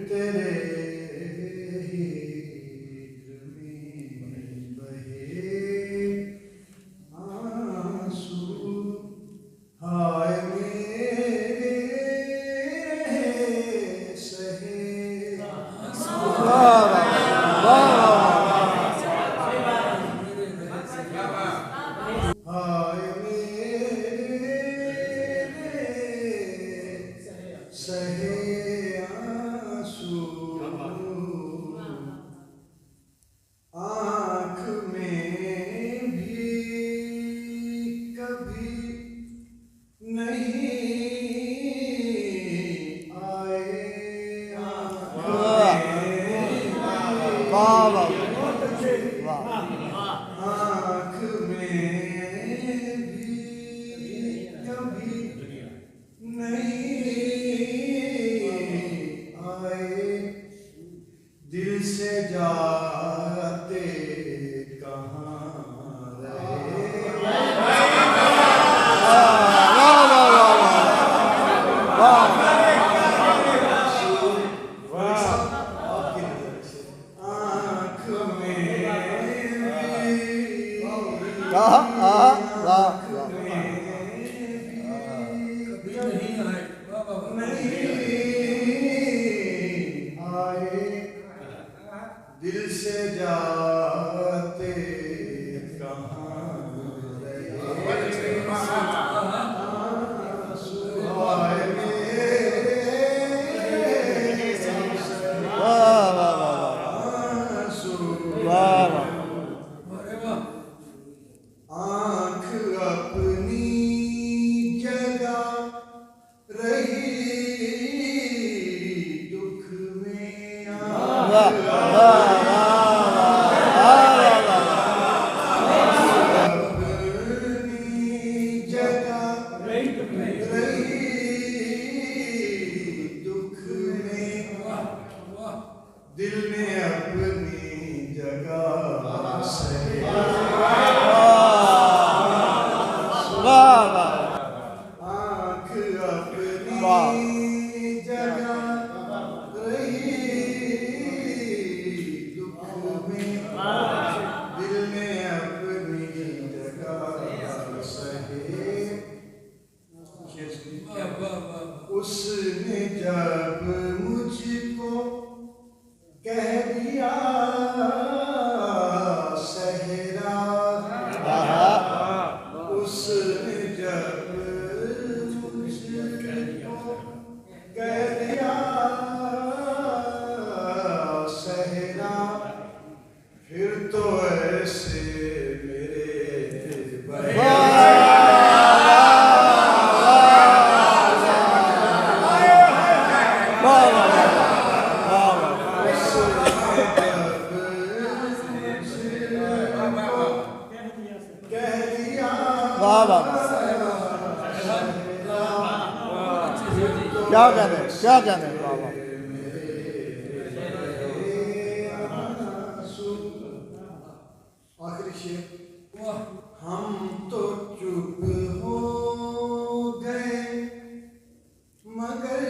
तेरे हिज्र में बहे आंसू, हाय मेरे सहे। हाय मेरे सहे आंसू, आँख में भी कभी नहीं आए, आँख में भी कभी नहीं आए, दिल से जाते कहाँ रहे। आँख में नहीं आए, दिल से जाते कहाँ रहे। हाय मेरे आंसू, आँख अपनी जगह रही, दुख में अपनी जगह रही, दुख में दिल ने अपनी जगह सही। आँख अपनी जगह रही, दुख में दिल ने अपनी जगह सही। उसने जब मुझको कह दिया सहरा, उसने जब मुझको कह दिया सहरा, फिर तो ऐसे मेरे क्या कहने बाबा। आखिरी शेर, हम तो चुप हो गए मगर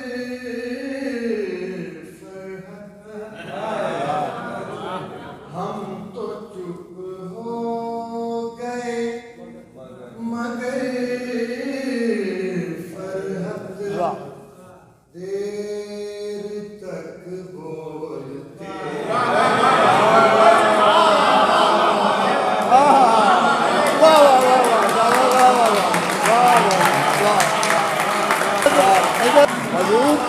हम तो चुप हो गए मगर फरहत, देर तक बोलते मजबूत